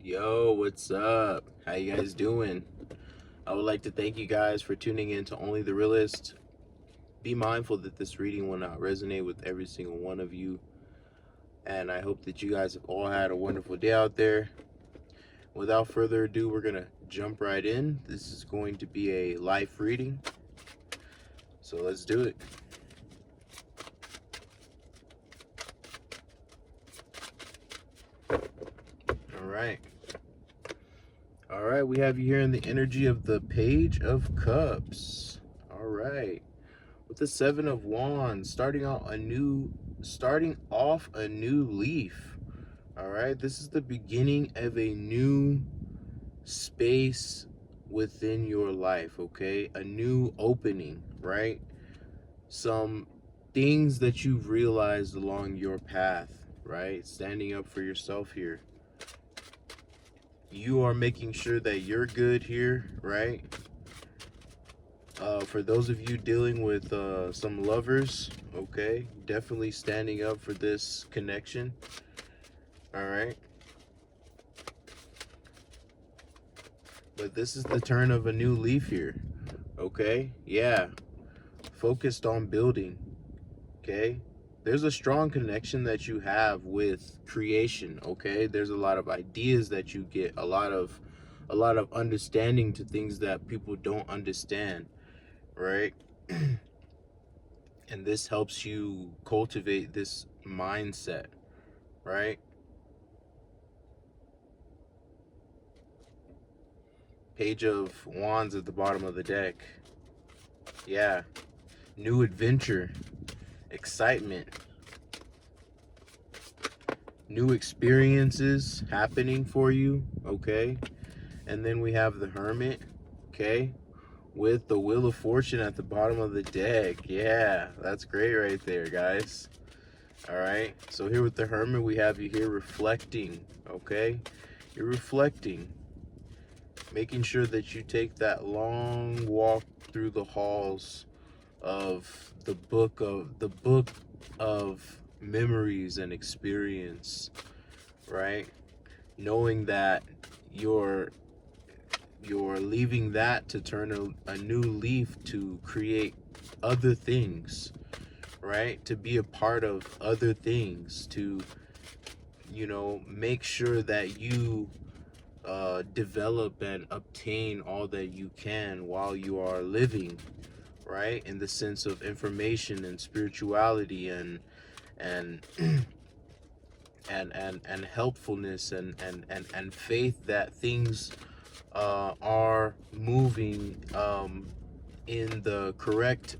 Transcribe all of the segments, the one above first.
Yo, what's up? How you guys doing? I would like to thank you guys for tuning in to Only the Realist. Be mindful that this reading will not resonate with every single one of you, and I hope that you guys have all had a wonderful day out there. Without further ado, we're gonna jump right in. This is going to be a life reading, so let's do it. All right, we have you here in the energy of the Page of Cups. All right, with the Seven of Wands, starting off a new leaf. All right, this is the beginning of a new space within your life. Okay, a new opening, right? Some things that you've realized along your path, right? Standing up for yourself here. You are making sure that you're good here, right? For those of you dealing with some lovers, okay, definitely standing up for this connection. All right, but this is the turn of a new leaf here. Okay, yeah, focused on building. Okay, there's a strong connection that you have with creation. Okay, there's a lot of ideas that you get, a lot of understanding to things that people don't understand, right? And this helps you cultivate this mindset, right? Page of Wands at the bottom of the deck. Yeah, new adventure, excitement, new experiences happening for you, okay? And then we have the Hermit, okay, with the Wheel of Fortune at the bottom of the deck. Yeah, that's great right there, guys. All right, so here with the Hermit, we have you here reflecting, okay? You're reflecting, making sure that you take that long walk through the halls of the book of memories and experience, right? Knowing that you're leaving that to turn a new leaf to create other things, right? To be a part of other things, to, make sure that you develop and obtain all that you can while you are living, right? In the sense of information and spirituality and and and helpfulness and faith that things are moving in the correct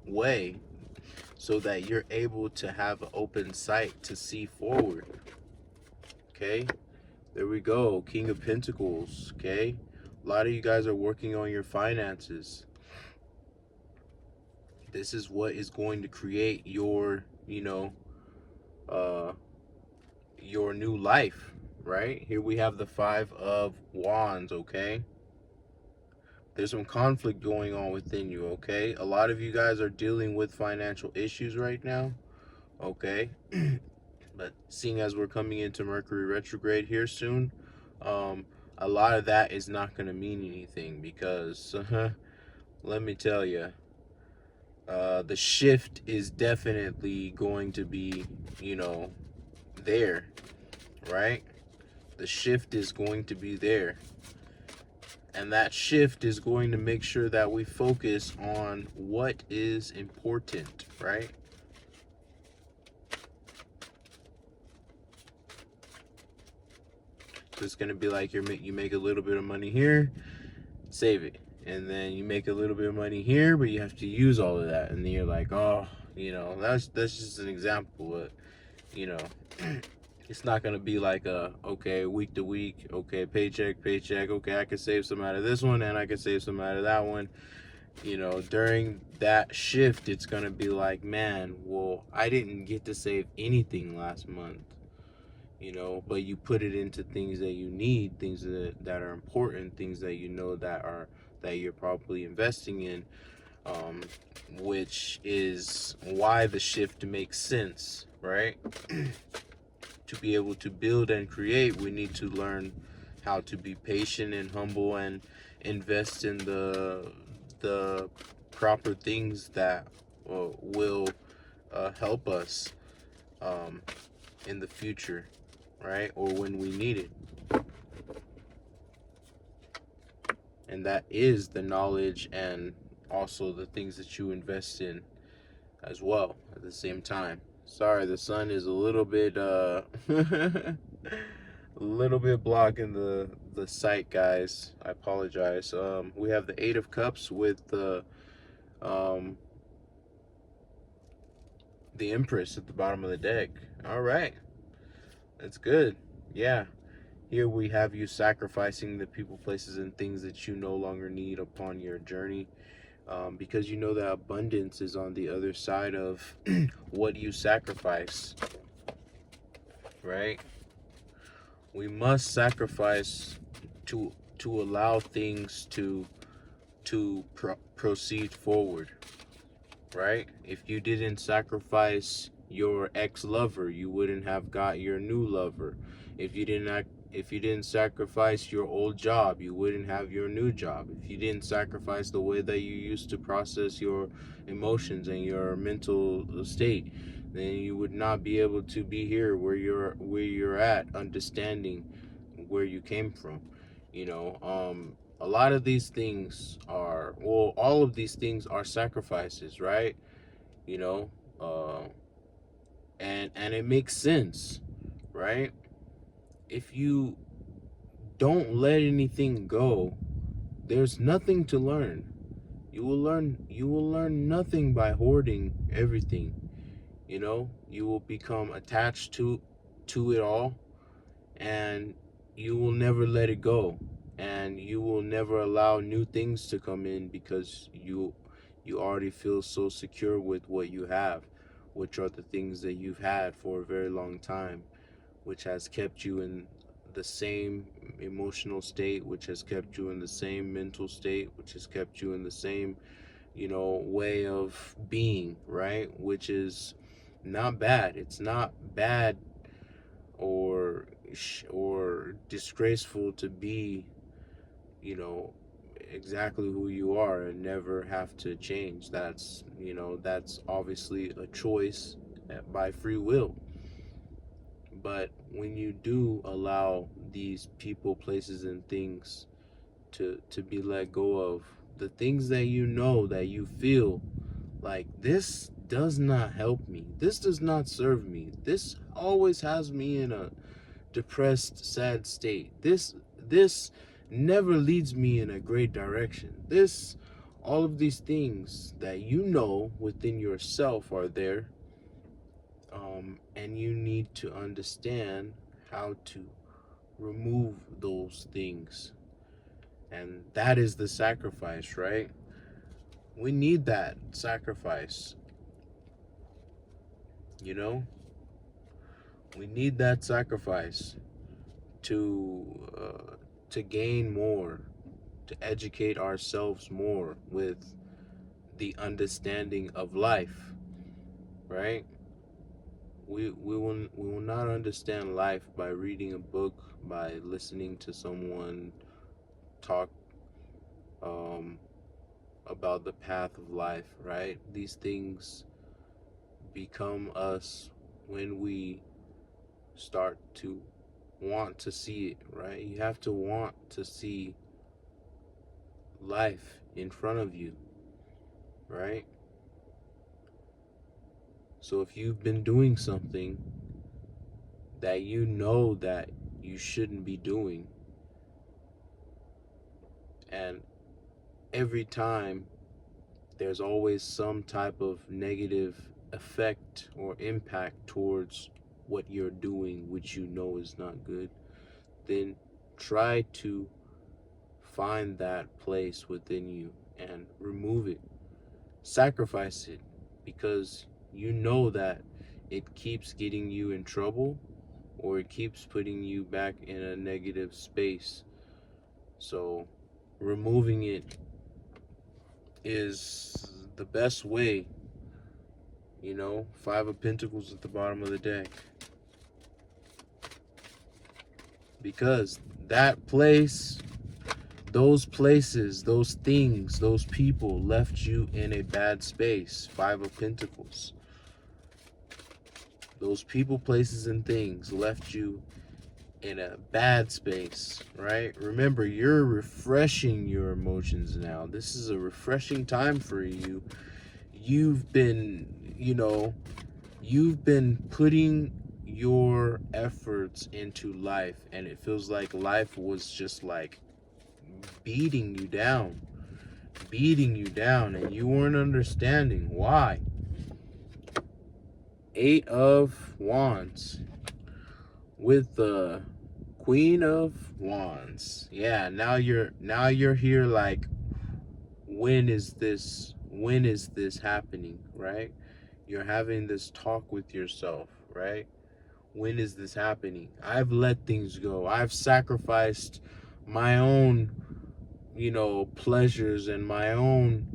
way, so that you're able to have an open sight to see forward. Okay, there we go. King of Pentacles. Okay, a lot of you guys are working on your finances. This is what is going to create your your new life, right? Here we have the Five of Wands. Okay, there's some conflict going on within you. Okay, a lot of you guys are dealing with financial issues right now. Okay, but seeing as we're coming into Mercury retrograde here soon, a lot of that is not going to mean anything, because let me tell you, the shift is definitely going to be, there, right? The shift is going to be there. And that shift is going to make sure that we focus on what is important, right? So it's going to be like you make a little bit of money here, save it. And then you make a little bit of money here, but you have to use all of that. And then you're like, oh, that's just an example. But, it's not going to be like okay, week to week, okay, paycheck, okay, I can save some out of this one and I can save some out of that one. During that shift, it's going to be like, man, well, I didn't get to save anything last month, but you put it into things that you need, things that are important, things that that you're probably investing in, which is why the shift makes sense, right? To be able to build and create, we need to learn how to be patient and humble and invest in the proper things that will help us in the future, right? Or when we need it. And that is the knowledge and also the things that you invest in as well at the same time. Sorry, the sun is a little bit a little bit blocking the sight, guys. I apologize. We have the 8 of Cups with um the Empress at the bottom of the deck. All right. That's good. Yeah. Here we have you sacrificing the people, places, and things that you no longer need upon your journey, because you know that abundance is on the other side of what you sacrifice, right? We must sacrifice to allow things to proceed forward, right? If you didn't sacrifice your ex-lover, you wouldn't have got your new lover. If you didn't sacrifice your old job, you wouldn't have your new job. If you didn't sacrifice the way that you used to process your emotions and your mental state, then you would not be able to be here where you're at, understanding where you came from. You know, a lot of these things are, well, all of these things are sacrifices, right? You know, uh, and it makes sense, right? If you don't let anything go, there's nothing to learn. You will learn nothing by hoarding everything. You know, you will become attached to it all, and you will never let it go, and you will never allow new things to come in because you already feel so secure with what you have, which are the things that you've had for a very long time, which has kept you in the same emotional state, which has kept you in the same mental state, which has kept you in the same, way of being, right? Which is not bad. It's not bad or disgraceful to be, you know, exactly who you are and never have to change. That's obviously a choice by free will. But when you do allow these people, places, and things to be let go of, the things that you know, that you feel like, this does not help me, this does not serve me, this always has me in a depressed, sad state, this never leads me in a great direction, this, all of these things that you know within yourself are there, and you need to understand how to remove those things. And that is the sacrifice, right? We need that sacrifice, you know? We need that sacrifice to gain more, to educate ourselves more with the understanding of life, right? We will not understand life by reading a book, by listening to someone talk um, about the path of life, right? These things become us when we start to want to see it, right? You have to want to see life in front of you, right? So if you've been doing something that you know that you shouldn't be doing, and every time there's always some type of negative effect or impact towards what you're doing, which you know is not good, then try to find that place within you and remove it. Sacrifice it, because you know that it keeps getting you in trouble, or it keeps putting you back in a negative space. So removing it is the best way. 5 of Pentacles at the bottom of the deck, because that place, those places, those things, those people left you in a bad space. 5 of Pentacles. Those people, places, and things left you in a bad space, right? Remember, you're refreshing your emotions now. This is a refreshing time for you. You've been, you've been putting your efforts into life, and it feels like life was just like beating you down, and you weren't understanding why. 8 of Wands with the Queen of Wands. Yeah, now you're here like, when is this happening, right? You're having this talk with yourself, right? When is this happening? I've let things go. I've sacrificed my own, pleasures and my own,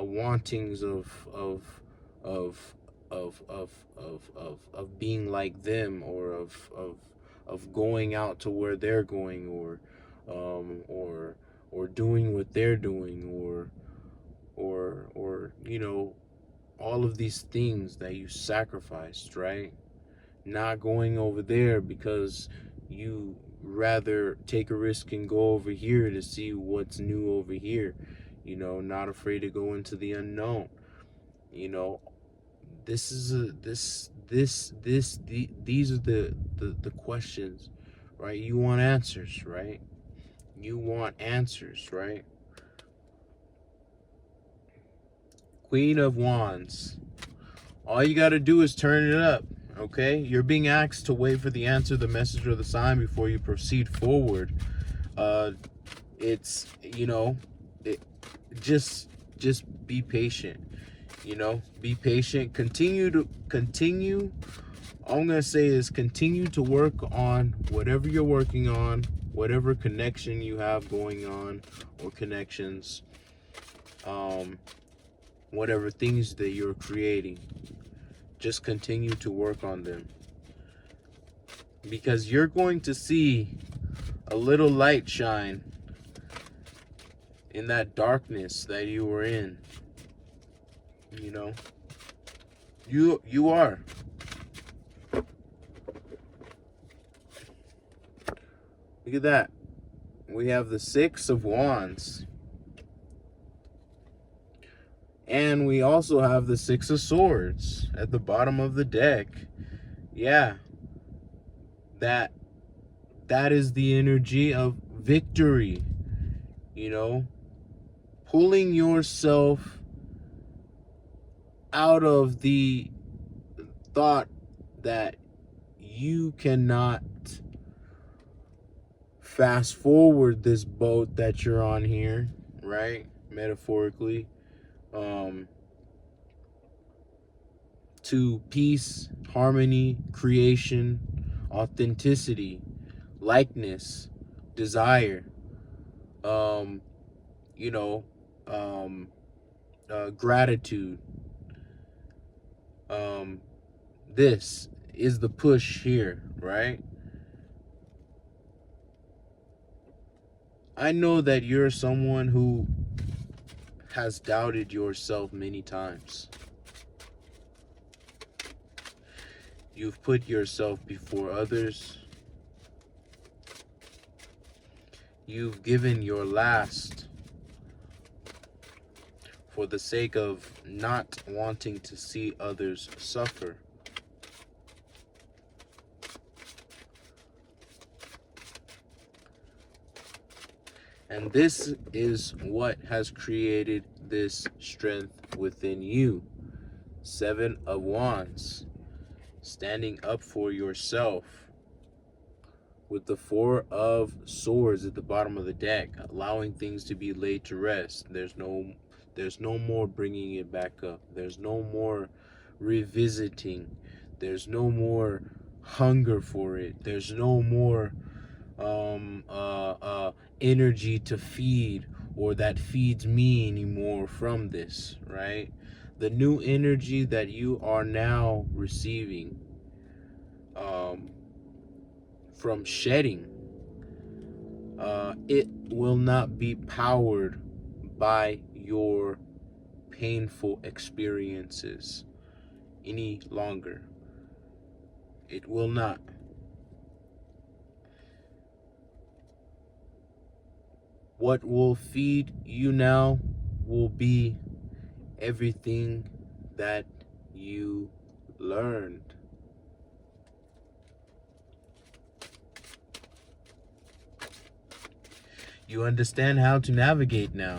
wantings of being like them, or of going out to where they're going, or doing what they're doing, or all of these things that you sacrificed, right? Not going over there because you rather take a risk and go over here to see what's new over here, not afraid to go into the unknown. This is these are the questions, right? You want answers, right? You want answers, right? Queen of Wands. All you got to do is turn it up, okay? You're being asked to wait for the answer, the message, or the sign before you proceed forward. It's, just be patient, be patient. All I'm going to say is continue to work on whatever you're working on, whatever connection you have going on, or connections, whatever things that you're creating. Just continue to work on them, because you're going to see a little light shine in that darkness that you were in. You are. Look at that. We have the 6 of Wands. And we also have the 6 of Swords at the bottom of the deck. Yeah. That is the energy of victory. Pulling yourself out of the thought that you cannot fast forward this boat that you're on here, right? Metaphorically. To peace, harmony, creation, authenticity, likeness, desire, gratitude. This is the push here, right? I know that you're someone who has doubted yourself many times. You've put yourself before others. You've given your last for the sake of not wanting to see others suffer. And this is what has created this strength within you. 7 of Wands. Standing up for yourself. With the 4 of Swords at the bottom of the deck. Allowing things to be laid to rest. There's no more bringing it back up. There's no more revisiting. There's no more hunger for it. There's no more energy to feed, or that feeds me anymore from this, right? The new energy that you are now receiving from shedding. It will not be powered by your painful experiences any longer. It will not. What will feed you now will be everything that you learned. You understand how to navigate now.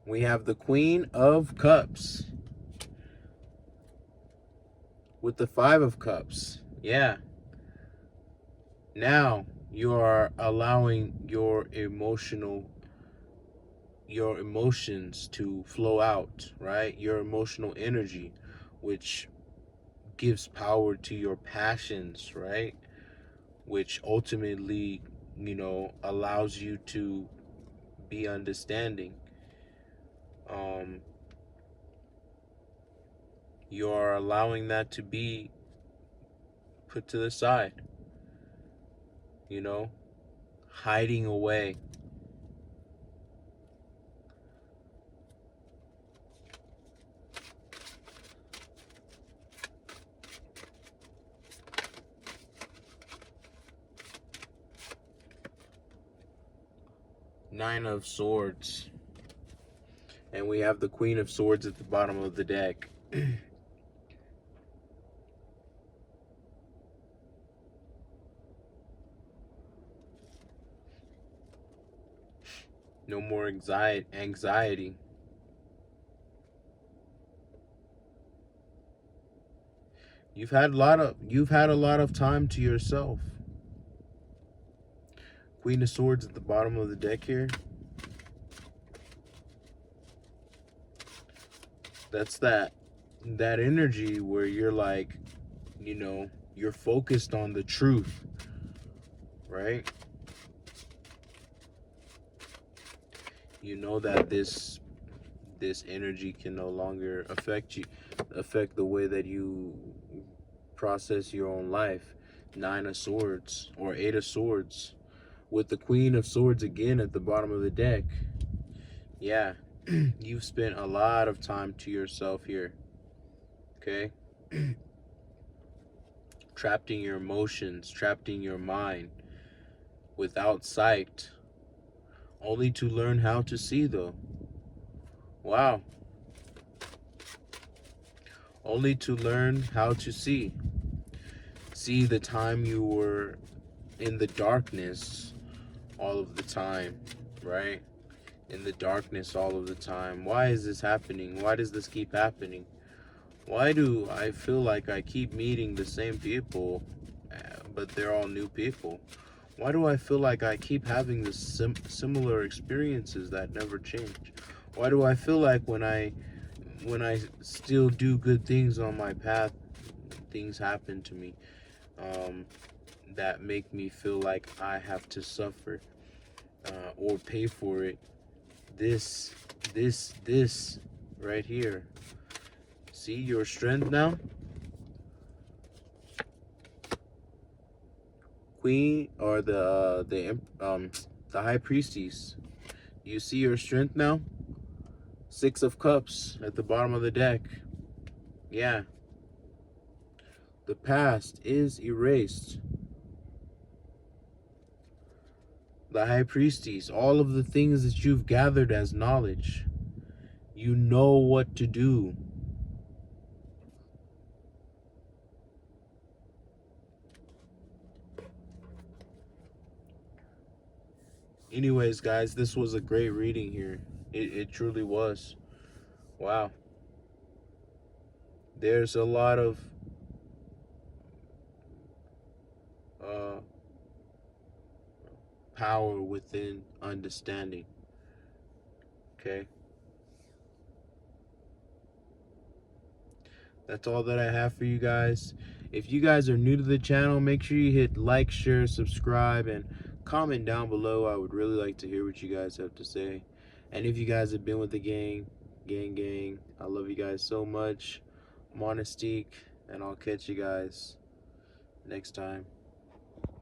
We have the Queen of Cups with the Five of Cups. Yeah. Now you are allowing your emotions to flow out, right? Your emotional energy, which gives power to your passions, right? Which ultimately, allows you to be understanding. You are allowing that to be put to the side, hiding away. Nine of Swords. And we have the Queen of Swords at the bottom of the deck. No more anxiety. You've had a lot of time to yourself. Queen of Swords at the bottom of the deck here. That's that energy where you're like, you're focused on the truth, right? You know that this energy can no longer affect the way that you process your own life. Nine of Swords or Eight of Swords with the Queen of Swords again at the bottom of the deck. Yeah, you've spent a lot of time to yourself here. Okay? Trapped in your emotions, trapped in your mind, without sight, only to learn how to see, though. Wow. Only to learn how to see. See the time you were in the darkness all of the time, right? In the darkness all of the time. Why is this happening? Why does this keep happening? Why do I feel like I keep meeting the same people, but they're all new people? Why do I feel like I keep having this similar experiences that never change? Why do I feel like when I still do good things on my path, things happen to me that make me feel like I have to suffer or pay for it? This right here. See your strength now? Queen or the High Priestess. You see your strength now? Six of Cups at the bottom of the deck. Yeah. The past is erased. The High Priestess, all of the things that you've gathered as knowledge, you know what to do. Anyways, guys, this was a great reading here. It truly was. Wow. There's a lot of power within understanding. Okay. That's all that I have for you guys. If you guys are new to the channel, make sure you hit like, share, subscribe, and comment down below. I would really like to hear what you guys have to say. And if you guys have been with the gang, Gang, gang. I love you guys so much. Monistique, and I'll catch you guys next time.